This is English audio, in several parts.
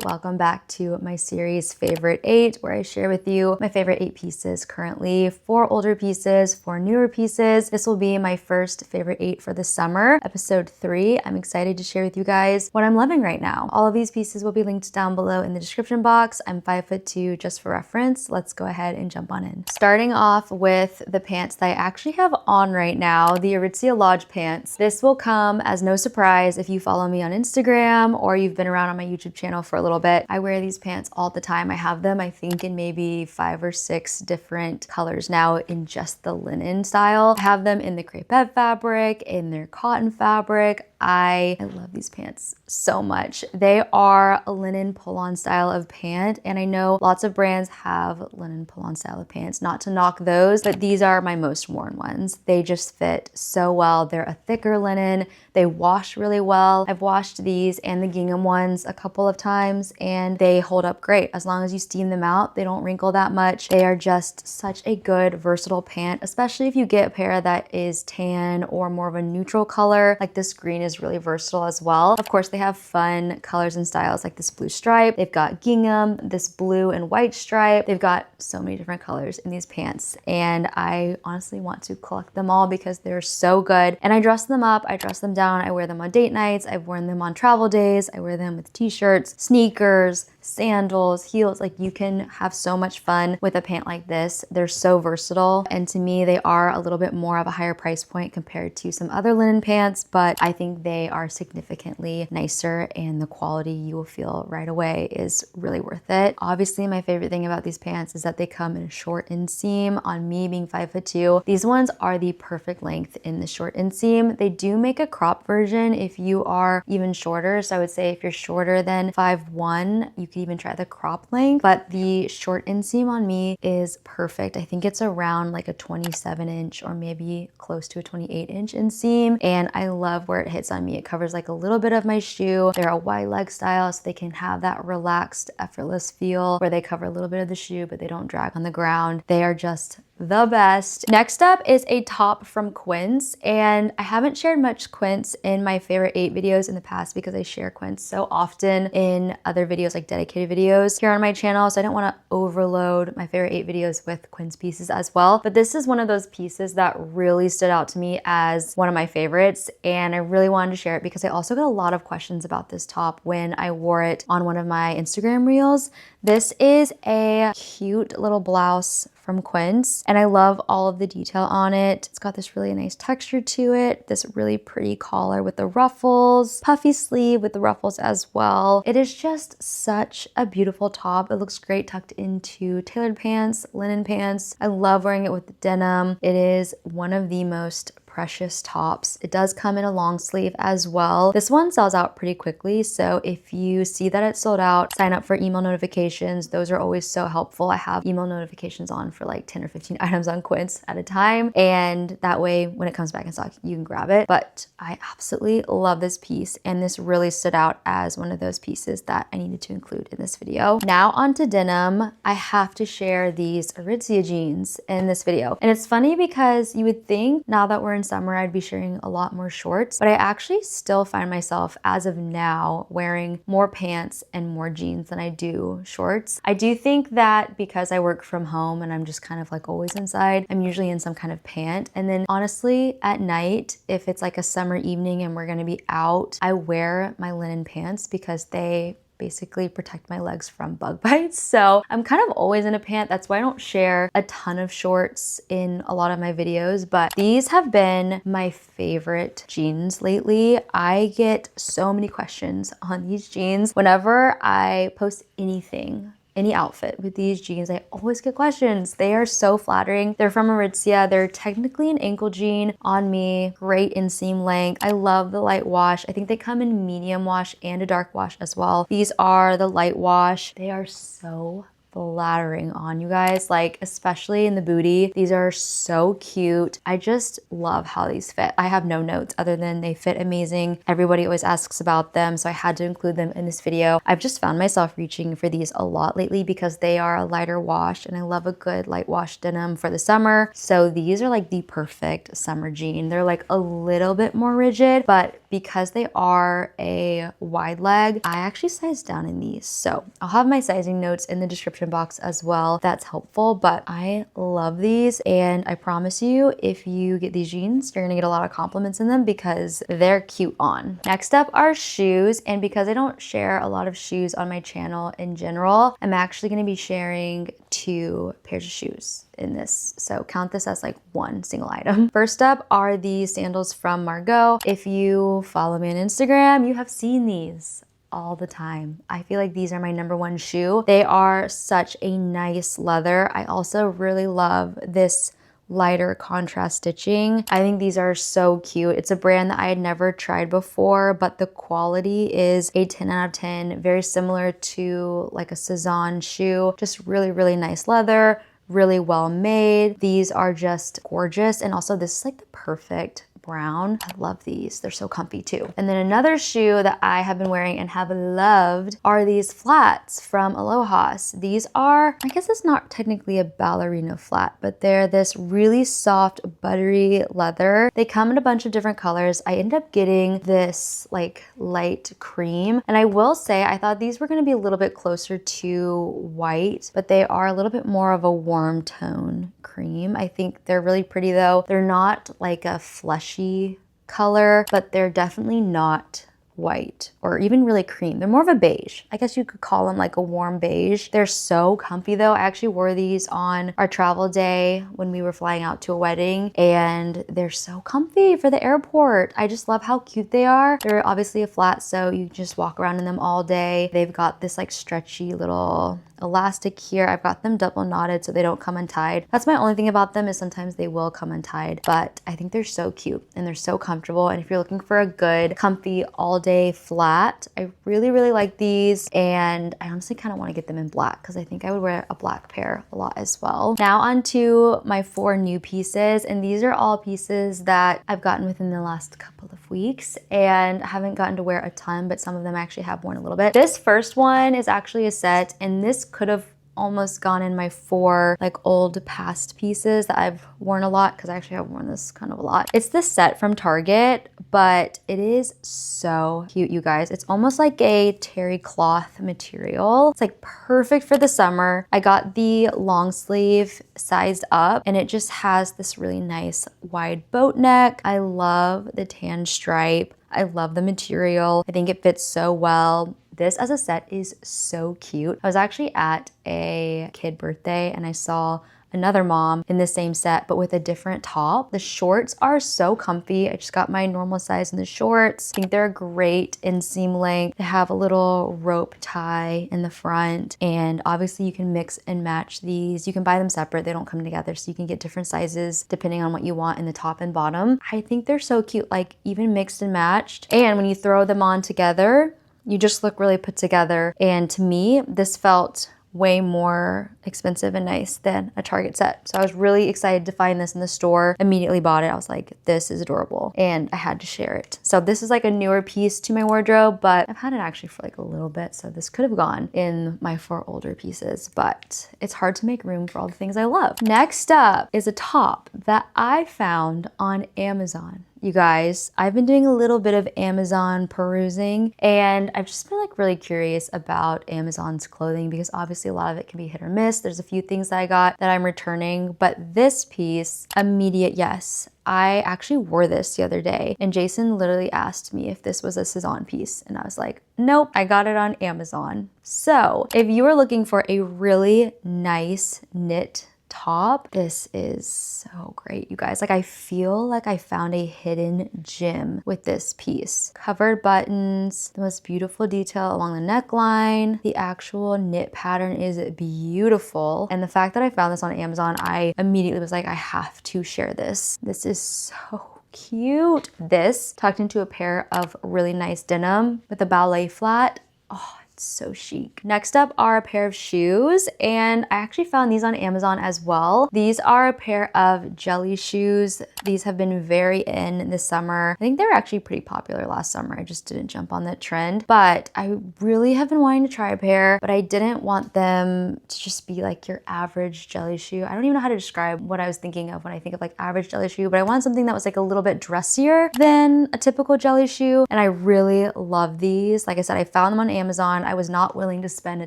Welcome back to my series Favorite 8, where I share with you my favorite 8 pieces currently, 4 older pieces, 4 newer pieces. This will be my first favorite 8 for the summer, episode 3. I'm excited to share with you guys what I'm loving right now. All of these pieces will be linked down below in the description box. I'm 5'2", just for reference. Let's go ahead and jump on in. Starting off with the pants that I actually have on right now, the Aritzia Lodge pants. This will come as no surprise if you follow me on Instagram or you've been around on my YouTube channel for a little bit. I wear these pants all the time. I have them, I think, in maybe 5 or 6 different colors now in just the linen style. I have them in the crepette fabric, in their cotton fabric. I love these pants so much. They are a linen pull-on style of pant, and I know lots of brands have linen pull-on style of pants, not to knock those, but these are my most worn ones. They just fit so well. They're a thicker linen. They wash really well. I've washed these and the gingham ones a couple of times, and they hold up great. As long as you steam them out, they don't wrinkle that much. They are just such a good, versatile pant, especially if you get a pair that is tan or more of a neutral color. Like this green is really versatile as well. Of course, they have fun colors and styles like this blue stripe. They've got gingham, this blue and white stripe. They've got so many different colors in these pants, and I honestly want to collect them all because they're so good. And I dress them up, I dress them down, I wear them on date nights, I've worn them on travel days, I wear them with t-shirts, sneakers, sandals, heels. Like, you can have so much fun with a pant like this. They're so versatile, and to me they are a little bit more of a higher price point compared to some other linen pants, but I think they are significantly nicer, and the quality you will feel right away is really worth it. Obviously, my favorite thing about these pants is that they come in a short inseam. On me being 5'2", these ones are the perfect length in the short inseam. They do make a crop version if you are even shorter, so I would say if you're shorter than 5'1", you could even try the crop length, but the short inseam on me is perfect. I think it's around like a 27-inch or maybe close to a 28-inch inseam, and I love where it hits on me. It covers like a little bit of my shoe. They're a wide leg style, so they can have that relaxed, effortless feel where they cover a little bit of the shoe, but they don't drag on the ground. They are just the best. Next up is a top from Quint, and I haven't shared much Quint in my favorite 8 videos in the past because I share Quint so often in other videos, like dedicated videos here on my channel, so I don't want to overload my favorite 8 videos with Quint pieces as well. But this is one of those pieces that really stood out to me as one of my favorites, and I really wanted to share it because I also got a lot of questions about this top when I wore it on one of my Instagram reels. This is a cute little blouse from Quint, and I love all of the detail on it. It's got this really nice texture to it, this really pretty collar with the ruffles, puffy sleeve with the ruffles as well. It is just such a beautiful top. It looks great tucked into tailored pants, linen pants. I love wearing it with denim. It is one of the most precious tops. It does come in a long sleeve as well. This one sells out pretty quickly, so if you see that it's sold out, sign up for email notifications. Those are always so helpful. I have email notifications on for like 10 or 15 items on Quint at a time, and that way when it comes back in stock, you can grab it. But I absolutely love this piece, and this really stood out as one of those pieces that I needed to include in this video. Now onto denim. I have to share these Aritzia jeans in this video, and it's funny because you would think now that we're in summer I'd be sharing a lot more shorts, but I actually still find myself as of now wearing more pants and more jeans than I do shorts. I do think that because I work from home and I'm just kind of like always inside, I'm usually in some kind of pant. And then honestly at night, if it's like a summer evening and we're gonna be out, I wear my linen pants because they basically protect my legs from bug bites. So I'm kind of always in a pant. That's why I don't share a ton of shorts in a lot of my videos, but these have been my favorite jeans lately. I get so many questions on these jeans. Whenever I post anything, any outfit with these jeans, I always get questions. They are so flattering. They're from Aritzia. They're technically an ankle jean on me. Great inseam length. I love the light wash. I think they come in medium wash and a dark wash as well. These are the light wash. They are so flattering on, you guys, like especially in the booty. These are so cute. I just love how these fit. I have no notes other than they fit amazing. Everybody always asks about them, so I had to include them in this video. I've just found myself reaching for these a lot lately because they are a lighter wash and I love a good light wash denim for the summer. So these are like the perfect summer jean. They're like a little bit more rigid, but because they are a wide leg, I actually sized down in these. So I'll have my sizing notes in the description box as well. That's helpful, but I love these. And I promise you, if you get these jeans, you're gonna get a lot of compliments in them because they're cute on. Next up are shoes. And because I don't share a lot of shoes on my channel in general, I'm actually gonna be sharing 2 pairs of shoes in this. So count this as like one single item. First up are these sandals from Margot. If you follow me on Instagram, you have seen these all the time. I feel like these are my #1 shoe. They are such a nice leather. I also really love this lighter contrast stitching. I think these are so cute. It's a brand that I had never tried before, but the quality is a 10 out of 10, very similar to like a Cezanne shoe. Just really, really nice leather, really well made. These are just gorgeous. And also this is like the perfect brown. I love these. They're so comfy too. And then another shoe that I have been wearing and have loved are these flats from Alohas. These are, I guess it's not technically a ballerina flat, but they're this really soft, buttery leather. They come in a bunch of different colors. I ended up getting this like light cream. And I will say, I thought these were going to be a little bit closer to white, but they are a little bit more of a warm tone cream. I think they're really pretty though. They're not like a fleshy color, but they're definitely not white or even really cream. They're more of a beige. I guess you could call them like a warm beige. They're so comfy though. I actually wore these on our travel day when we were flying out to a wedding, and they're so comfy for the airport. I just love how cute they are. They're obviously a flat, so you just walk around in them all day. They've got this like stretchy little elastic here. I've got them double knotted so they don't come untied. That's my only thing about them, is sometimes they will come untied, but I think they're so cute and they're so comfortable. And if you're looking for a good, comfy all day flat, I really, really like these. And I honestly kind of want to get them in black because I think I would wear a black pair a lot as well. Now on to my 4 new pieces. And these are all pieces that I've gotten within the last couple of weeks and I haven't gotten to wear a ton, but some of them I actually have worn a little bit. This first one is actually a set, and this could have almost gone in my 4 like old past pieces that I've worn a lot, because I actually have worn this kind of a lot. It's this set from Target, but it is so cute, you guys. It's almost like a terry cloth material. It's like perfect for the summer. I got the long sleeve sized up, and it just has this really nice wide boat neck. I love the tan stripe. I love the material. I think it fits so well. This as a set is so cute. I was actually at a kid birthday and I saw another mom in the same set, but with a different top. The shorts are so comfy. I just got my normal size in the shorts. I think they're great inseam length. They have a little rope tie in the front, and obviously you can mix and match these. You can buy them separate. They don't come together, so you can get different sizes depending on what you want in the top and bottom. I think they're so cute, like even mixed and matched. And when you throw them on together, you just look really put together. And to me, this felt way more expensive and nice than a Target set. So I was really excited to find this in the store. Immediately bought it. I was like, this is adorable. And I had to share it. So this is like a newer piece to my wardrobe, but I've had it actually for like a little bit. So this could have gone in my 4 older pieces, but it's hard to make room for all the things I love. Next up is a top that I found on Amazon. You guys, I've been doing a little bit of Amazon perusing, and I've just been like really curious about Amazon's clothing because obviously a lot of it can be hit or miss. There's a few things that I got that I'm returning, but this piece, immediate yes. I actually wore this the other day, and Jason literally asked me if this was a Cezanne piece, and I was like, nope, I got it on Amazon. So if you are looking for a really nice knit top, this is so great, you guys. Like I feel like I found a hidden gem with this piece. Covered buttons, the most beautiful detail along the neckline. The actual knit pattern is beautiful. And the fact that I found this on Amazon, I immediately was like, I have to share this. This is so cute. This tucked into a pair of really nice denim with a ballet flat. Oh, It's so chic. Next up are a pair of shoes, and I actually found these on Amazon as well. These are a pair of jelly shoes. These have been very in this summer. I think they were actually pretty popular last summer. I just didn't jump on that trend, but I really have been wanting to try a pair, but I didn't want them to just be like your average jelly shoe. I don't even know how to describe what I was thinking of when I think of like average jelly shoe, but I wanted something that was like a little bit dressier than a typical jelly shoe, and I really love these. Like I said, I found them on Amazon. I was not willing to spend a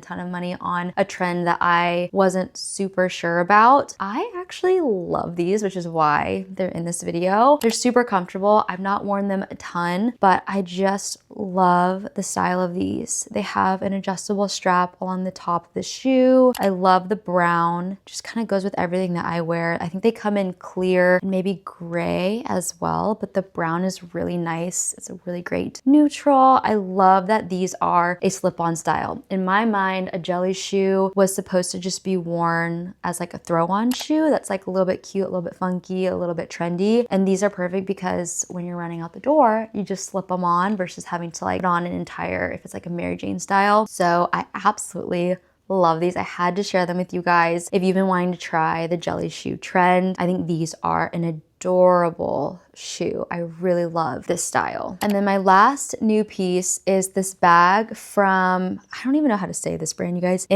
ton of money on a trend that I wasn't super sure about. I actually love these, which is why they're in this video. They're super comfortable. I've not worn them a ton, but I just love the style of these. They have an adjustable strap along the top of the shoe. I love the brown. Just kind of goes with everything that I wear. I think they come in clear and maybe gray as well, but the brown is really nice. It's a really great neutral. I love that these are a slip-on style. In my mind, a jelly shoe was supposed to just be worn as like a throw-on shoe that's like a little bit cute, a little bit funky, a little bit trendy. And these are perfect because when you're running out the door, you just slip them on versus having to like put on an entire, if it's like a Mary Jane style. So I absolutely love these. I had to share them with you guys. If you've been wanting to try the jelly shoe trend, I think these are an adorable shoe. I really love this style. And then my last new piece is this bag from, I don't even know how to say this brand, you guys.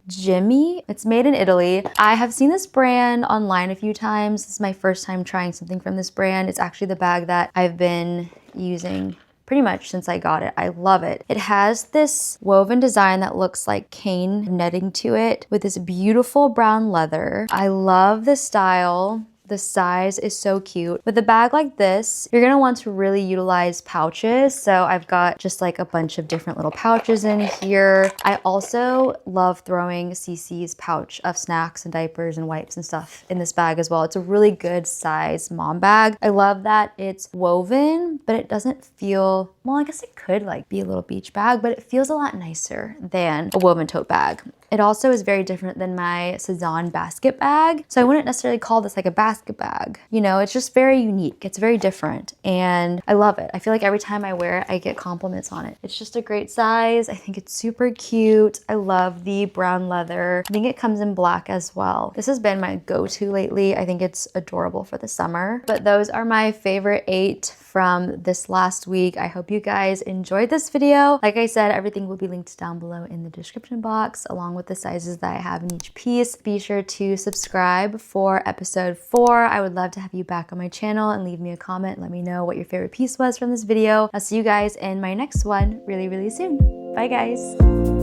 Jimmy. It's made in Italy. I have seen this brand online a few times. This is my first time trying something from this brand. It's actually the bag that I've been using pretty much since I got it. I love it. It has this woven design that looks like cane netting to it with this beautiful brown leather. I love the style. The size is so cute. With a bag like this, you're gonna want to really utilize pouches. So I've got just like a bunch of different little pouches in here. I also love throwing Cece's pouch of snacks and diapers and wipes and stuff in this bag as well. It's a really good size mom bag. I love that it's woven, but it doesn't feel, well, I guess it could like be a little beach bag, but it feels a lot nicer than a woven tote bag. It also is very different than my Cezanne basket bag. So I wouldn't necessarily call this like a basket bag. You know, it's just very unique. It's very different and I love it. I feel like every time I wear it, I get compliments on it. It's just a great size. I think it's super cute. I love the brown leather. I think it comes in black as well. This has been my go-to lately. I think it's adorable for the summer. But those are my favorite 8 from this last week. I hope you guys enjoyed this video. Like I said, everything will be linked down below in the description box along with the sizes that I have in each piece. Be sure to subscribe for episode 4. I would love to have you back on my channel and leave me a comment. Let me know what your favorite piece was from this video. I'll see you guys in my next one really, really soon. Bye guys.